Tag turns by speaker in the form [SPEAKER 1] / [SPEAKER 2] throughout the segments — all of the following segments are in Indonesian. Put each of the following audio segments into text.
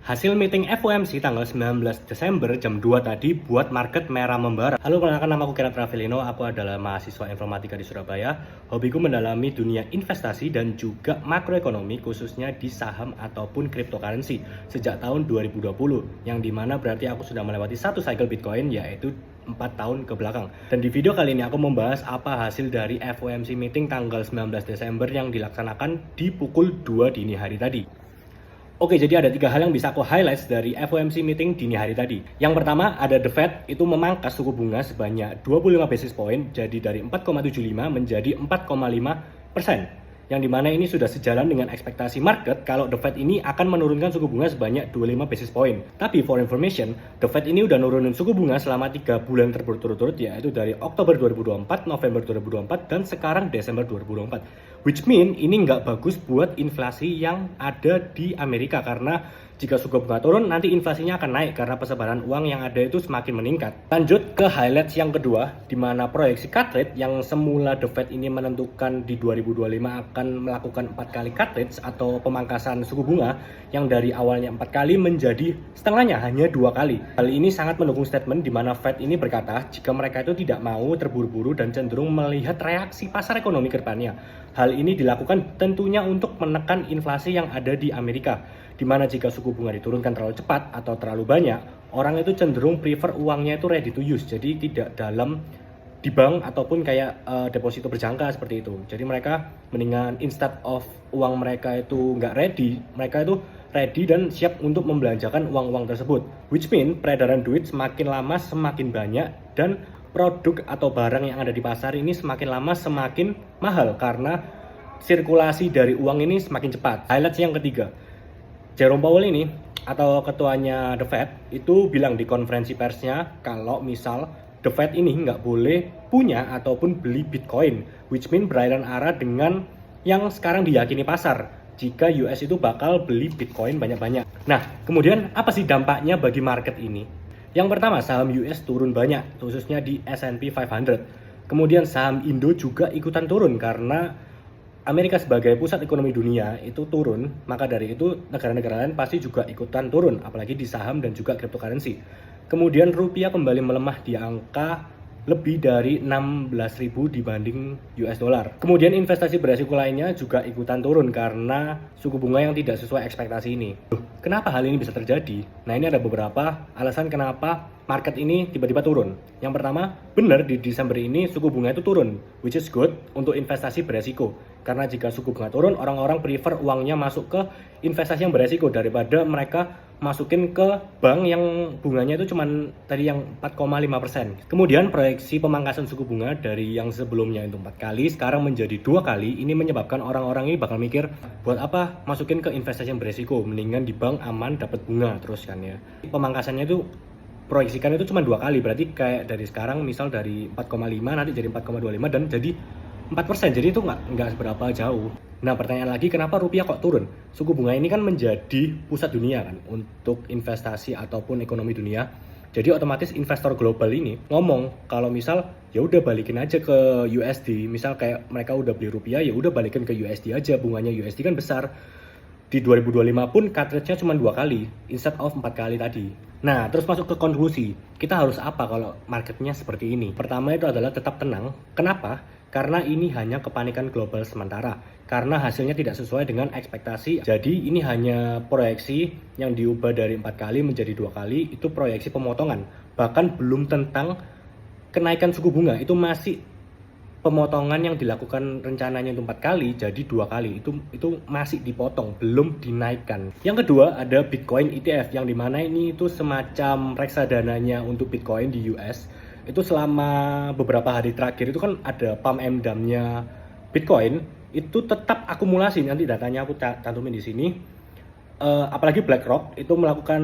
[SPEAKER 1] Hasil meeting FOMC tanggal 19 Desember jam 2 tadi buat market merah membara. Halo, kenalkan, nama aku Kenneth Ravelino. Aku adalah mahasiswa informatika di Surabaya. Hobiku mendalami dunia investasi dan juga makroekonomi, khususnya di saham ataupun cryptocurrency sejak tahun 2020, yang dimana berarti aku sudah melewati satu cycle Bitcoin, yaitu 4 tahun ke belakang. Dan di video kali ini aku membahas apa hasil dari FOMC meeting tanggal 19 Desember yang dilaksanakan di pukul 2 dini hari tadi. Oke, jadi ada 3 hal yang bisa aku highlight dari FOMC meeting dini hari tadi. Yang pertama, ada The Fed itu memangkas suku bunga sebanyak 25 basis point, jadi dari 4,75 menjadi 4,5%. Yang dimana ini sudah sejalan dengan ekspektasi market kalau The Fed ini akan menurunkan suku bunga sebanyak 25 basis point. Tapi for information, The Fed ini udah nurunin suku bunga selama 3 bulan berturut-turut, yaitu dari Oktober 2024, November 2024, dan sekarang Desember 2024. Which mean ini nggak bagus buat inflasi yang ada di Amerika, karena jika suku bunga turun nanti inflasinya akan naik karena persebaran uang yang ada itu semakin meningkat. Lanjut ke highlights yang kedua, di mana proyeksi cut rate yang semula The Fed ini menentukan di 2025 akan melakukan 4 kali cut rate atau pemangkasan suku bunga, yang dari awalnya 4 kali menjadi setengahnya hanya 2 kali. Hal ini sangat mendukung statement di mana Fed ini berkata jika mereka itu tidak mau terburu-buru dan cenderung melihat reaksi pasar ekonomi ke depannya. Hal ini dilakukan tentunya untuk menekan inflasi yang ada di Amerika, di mana jika suku bunga diturunkan terlalu cepat atau terlalu banyak, orang itu cenderung prefer uangnya itu ready to use, jadi tidak dalam di bank ataupun kayak deposito berjangka seperti itu. Jadi mereka mendingan instead of uang mereka itu nggak ready, mereka itu ready dan siap untuk membelanjakan uang-uang tersebut. Which mean peredaran duit semakin lama semakin banyak, dan produk atau barang yang ada di pasar ini semakin lama semakin mahal karena sirkulasi dari uang ini semakin cepat. Highlights yang ketiga, Jerome Powell ini atau ketuanya The Fed itu bilang di konferensi persnya kalau misal The Fed ini nggak boleh punya ataupun beli Bitcoin, which mean berlainan arah dengan yang sekarang diyakini pasar, jika US itu bakal beli Bitcoin banyak-banyak. Nah, kemudian apa sih dampaknya bagi market ini? Yang pertama, saham US turun banyak, khususnya di S&P 500. Kemudian saham Indo juga ikutan turun karena Amerika sebagai pusat ekonomi dunia itu turun, maka dari itu negara-negara lain pasti juga ikutan turun, apalagi di saham dan juga cryptocurrency. Kemudian rupiah kembali melemah di angka lebih dari 16.000 dibanding US dollar. Kemudian investasi beresiko lainnya juga ikutan turun karena suku bunga yang tidak sesuai ekspektasi ini. Kenapa hal ini bisa terjadi? Nah, ini ada beberapa alasan kenapa market ini tiba-tiba turun. Yang pertama, benar di Desember ini suku bunga itu turun, which is good untuk investasi beresiko. Karena jika suku bunga turun, orang-orang prefer uangnya masuk ke investasi yang beresiko daripada mereka masukin ke bank yang bunganya itu cuma tadi yang 4,5%. Kemudian proyeksi pemangkasan suku bunga dari yang sebelumnya itu 4 kali sekarang menjadi 2 kali. Ini menyebabkan orang-orang ini bakal mikir, buat apa masukin ke investasi yang beresiko, mendingan di bank aman dapat bunga terus kan ya. Pemangkasannya itu proyeksikan itu cuma 2 kali, berarti kayak dari sekarang misal dari 4,5 nanti jadi 4,25 dan jadi 4%, jadi itu nggak seberapa jauh. Nah, pertanyaan lagi, kenapa rupiah kok turun? Suku bunga ini kan menjadi pusat dunia kan untuk investasi ataupun ekonomi dunia. Jadi otomatis investor global ini ngomong kalau misal ya udah balikin aja ke USD. Misal kayak mereka udah beli rupiah, ya udah balikin ke USD aja, bunganya USD kan besar. Di 2025 pun cut rate-nya cuma 2 kali instead of 4 kali tadi. Nah, terus masuk ke konklusi. Kita harus apa kalau marketnya seperti ini? Pertama itu adalah tetap tenang. Kenapa? Karena ini hanya kepanikan global sementara. Karena hasilnya tidak sesuai dengan ekspektasi. Jadi ini hanya proyeksi yang diubah dari 4 kali menjadi 2 kali. Itu proyeksi pemotongan. Bahkan belum tentang kenaikan suku bunga. Itu masih pemotongan yang dilakukan rencananya itu 4 kali jadi 2 kali, itu masih dipotong, belum dinaikkan. Yang kedua ada Bitcoin ETF, yang dimana ini itu semacam reksadananya untuk Bitcoin di US. Itu selama beberapa hari terakhir itu kan ada pump and dump-nya Bitcoin, itu tetap akumulasi. Nanti datanya aku cantumin di sini. Apalagi BlackRock itu melakukan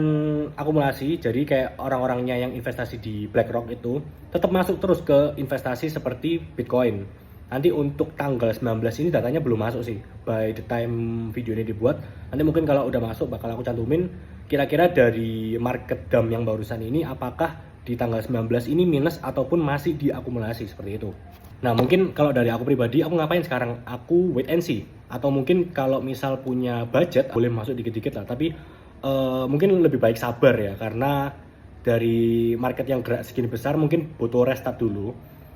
[SPEAKER 1] akumulasi, jadi kayak orang-orangnya yang investasi di BlackRock itu tetap masuk terus ke investasi seperti Bitcoin. Nanti untuk tanggal 19 ini datanya belum masuk sih, by the time video ini dibuat. Nanti mungkin kalau udah masuk bakal aku cantumin kira-kira dari market dump yang barusan ini apakah di tanggal 19 ini minus ataupun masih diakumulasi seperti itu. Nah, mungkin kalau dari aku pribadi, aku ngapain sekarang? Aku wait and see. Atau mungkin kalau misal punya budget, boleh masuk dikit-dikit lah. Tapi mungkin lebih baik sabar ya, karena dari market yang gerak segini besar mungkin butuh restart dulu.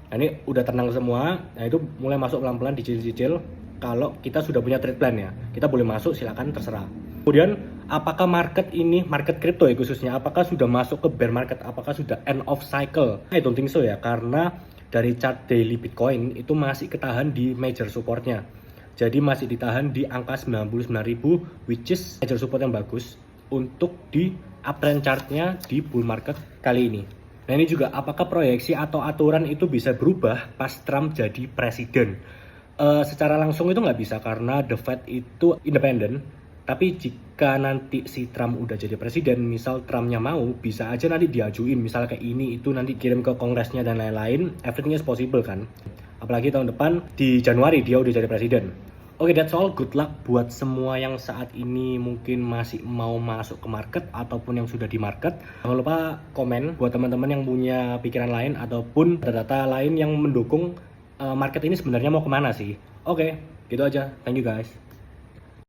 [SPEAKER 1] Nah, ini udah tenang semua, nah itu mulai masuk pelan-pelan dicicil-cicil. Kalau kita sudah punya trade plan ya, kita boleh masuk, silakan terserah. Kemudian apakah market ini, market crypto ya khususnya, apakah sudah masuk ke bear market, apakah sudah end of cycle? I don't think so ya, karena dari chart daily Bitcoin itu masih ketahan di major supportnya. Jadi masih ditahan di angka 99.000, which is major support yang bagus untuk di uptrend chartnya di bull market kali ini. Nah ini juga apakah proyeksi atau aturan itu bisa berubah pas Trump jadi presiden? Secara langsung itu nggak bisa karena the Fed itu independen. Tapi jika nanti si Trump udah jadi presiden, misal Trumpnya mau, bisa aja nanti diajuin, misal kayak ini itu nanti kirim ke kongresnya dan lain-lain, everything is possible kan. Apalagi tahun depan di Januari dia udah jadi presiden. Oke, that's all. Good luck buat semua yang saat ini mungkin masih mau masuk ke market ataupun yang sudah di market. Jangan lupa komen buat teman-teman yang punya pikiran lain ataupun data-data lain yang mendukung market ini sebenarnya mau kemana sih. Oke, gitu aja. Thank you guys.